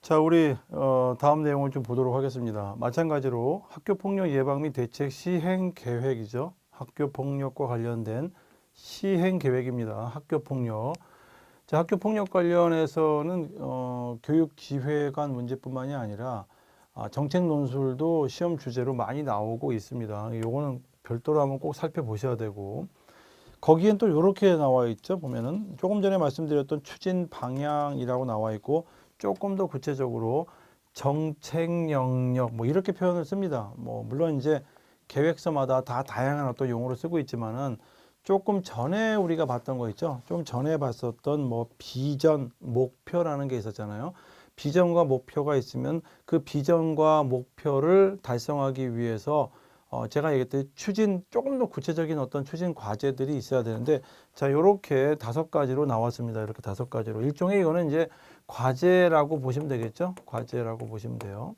자, 우리 다음 내용을 좀 보도록 하겠습니다. 마찬가지로 학교폭력 예방 및 대책 시행 계획이죠. 학교폭력과 관련된 시행 계획입니다. 학교폭력. 자, 학교폭력 관련해서는 교육지휘관 문제뿐만이 아니라 정책 논술도 시험 주제로 많이 나오고 있습니다. 요거는 별도로 한번 꼭 살펴보셔야 되고, 거기엔 또 이렇게 나와 있죠. 보면은 조금 전에 말씀드렸던 추진 방향이라고 나와 있고, 조금 더 구체적으로 정책 영역 뭐 이렇게 표현을 씁니다. 뭐 물론 이제 계획서마다 다 다양한 어떤 용어를 쓰고 있지만은 조금 전에 우리가 봤던 거 있죠. 좀 전에 봤었던 뭐 비전, 목표라는 게 있었잖아요. 비전과 목표가 있으면 그 비전과 목표를 달성하기 위해서 제가 얘기했듯이 추진, 조금 더 구체적인 어떤 추진 과제들이 있어야 되는데, 자, 요렇게 5가지로 나왔습니다. 이렇게 5가지로. 일종의 이거는 이제 과제라고 보시면 되겠죠? 과제라고 보시면 돼요.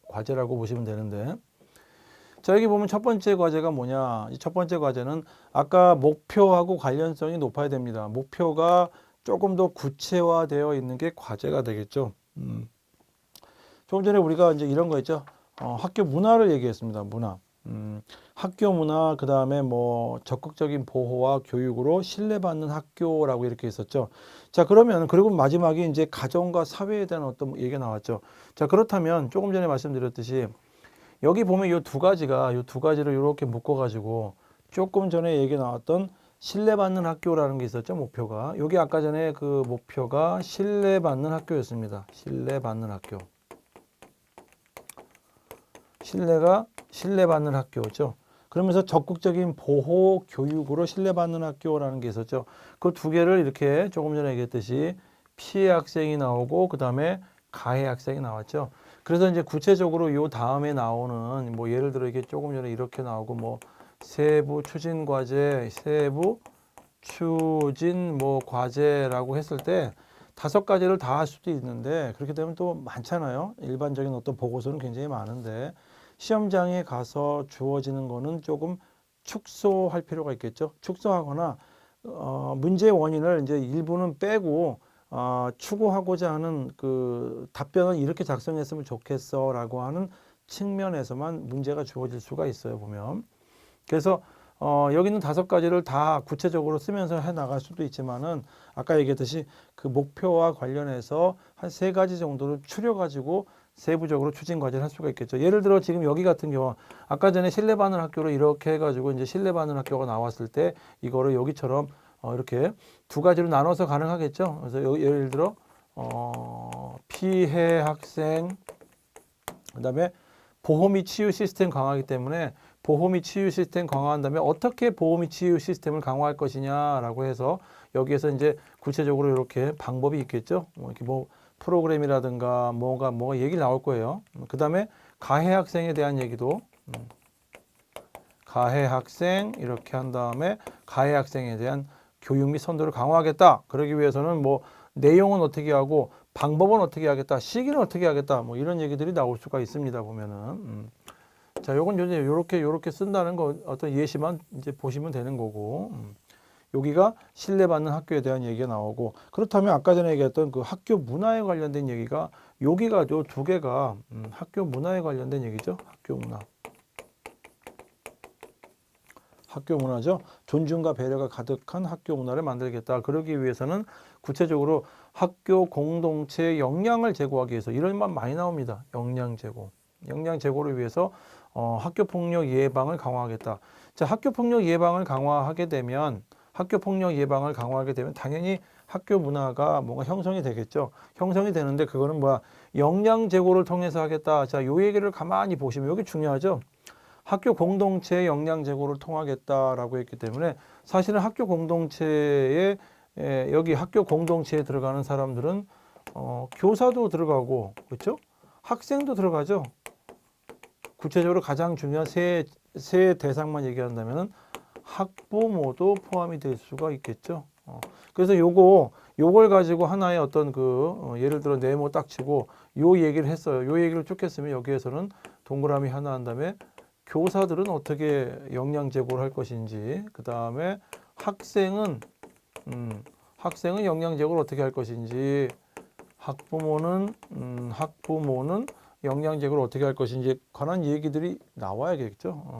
과제라고 보시면 되는데. 자, 여기 보면 첫 번째 과제가 뭐냐? 이 첫 번째 과제는 아까 목표하고 관련성이 높아야 됩니다. 목표가 조금 더 구체화되어 있는 게 과제가 되겠죠. 조금 전에 우리가 이제 이런 거 있죠. 학교 문화를 얘기했습니다. 문화. 학교 문화, 그 다음에 뭐 적극적인 보호와 교육으로 신뢰받는 학교라고 이렇게 있었죠. 자, 그러면, 그리고 마지막에 이제 가정과 사회에 대한 어떤 얘기가 나왔죠. 자, 그렇다면 조금 전에 말씀드렸듯이 여기 보면 이 두 가지를 이렇게 묶어가지고 조금 전에 얘기 나왔던 신뢰받는 학교라는 게 있었죠. 목표가. 여기 아까 전에 그 목표가 신뢰받는 학교였습니다. 신뢰받는 학교. 신뢰받는 학교죠. 그러면서 적극적인 보호 교육으로 신뢰받는 학교라는 게 있었죠. 그 두 개를 이렇게 조금 전에 얘기했듯이 피해 학생이 나오고 그 다음에 가해 학생이 나왔죠. 그래서 이제 구체적으로 요 다음에 나오는 뭐 예를 들어 이게 조금 전에 이렇게 나오고 뭐 세부 추진 과제, 세부 추진 뭐 과제라고 했을 때 5가지를 다 할 수도 있는데, 그렇게 되면 또 많잖아요. 일반적인 어떤 보고서는 굉장히 많은데 시험장에 가서 주어지는 거는 조금 축소할 필요가 있겠죠. 축소하거나 문제의 원인을 이제 일부는 빼고 추구하고자 하는 그 답변은 이렇게 작성했으면 좋겠어라고 하는 측면에서만 문제가 주어질 수가 있어요. 보면. 그래서 여기 있는 5가지를 다 구체적으로 쓰면서 해 나갈 수도 있지만은 아까 얘기했듯이 그 목표와 관련해서 한 3가지 정도를 추려가지고 세부적으로 추진 과제를 할 수가 있겠죠. 예를 들어 지금 여기 같은 경우 아까 전에 신뢰받는 학교를 이렇게 해가지고 이제 신뢰받는 학교가 나왔을 때 이거를 여기처럼 이렇게 2가지로 나눠서 가능하겠죠. 그래서 예를 들어 피해 학생, 그다음에 보호 및 치유 시스템 강화하기 때문에 보호 및 치유 시스템 강화한 다음에 어떻게 보호 및 치유 시스템을 강화할 것이냐라고 해서 여기에서 이제 구체적으로 이렇게 방법이 있겠죠. 이렇게 뭐 프로그램이라든가 뭐가 얘기 나올 거예요. 그 다음에 가해 학생에 대한 얘기도 가해 학생 이렇게 한 다음에 가해 학생에 대한 교육 및 선도를 강화하겠다. 그러기 위해서는 뭐 내용은 어떻게 하고 방법은 어떻게 하겠다, 시기는 어떻게 하겠다, 뭐 이런 얘기들이 나올 수가 있습니다. 보면은. 자, 요건 이제 요렇게 쓴다는 거 어떤 예시만 이제 보시면 되는 거고. 여기가 신뢰받는 학교에 대한 얘기가 나오고, 그렇다면 아까 전에 얘기했던 그 학교 문화에 관련된 얘기가 여기가 요 2개가 학교 문화에 관련된 얘기죠. 학교 문화. 학교 문화죠. 존중과 배려가 가득한 학교 문화를 만들겠다. 그러기 위해서는 구체적으로 학교 공동체에 역량을 제고하기 위해서 이런 말 많이 나옵니다. 역량 제고. 역량 제고를 위해서 학교 폭력 예방을 강화하겠다. 자, 학교 폭력 예방을 강화하게 되면 당연히 학교 문화가 뭔가 형성이 되겠죠. 형성이 되는데 그거는 뭐야? 역량 제고를 통해서 하겠다. 자, 요 얘기를 가만히 보시면 여기 중요하죠. 학교 공동체의 역량 제고를 통하겠다라고 했기 때문에 사실은 학교 공동체에 여기 학교 공동체에 들어가는 사람들은 교사도 들어가고 그렇죠? 학생도 들어가죠. 구체적으로 가장 중요한 세 대상만 얘기한다면은 학부모도 포함이 될 수가 있겠죠. 그래서 요걸 가지고 하나의 어떤 예를 들어 네모 딱 치고 요 얘기를 했어요. 요 얘기를 쭉 했으면 여기에서는 동그라미 하나 한 다음에 교사들은 어떻게 역량 제고를 할 것인지, 그 다음에 학생은 역량 제고를 어떻게 할 것인지, 학부모는 영양제고를 어떻게 할 것인지 관한 얘기들이 나와야겠죠.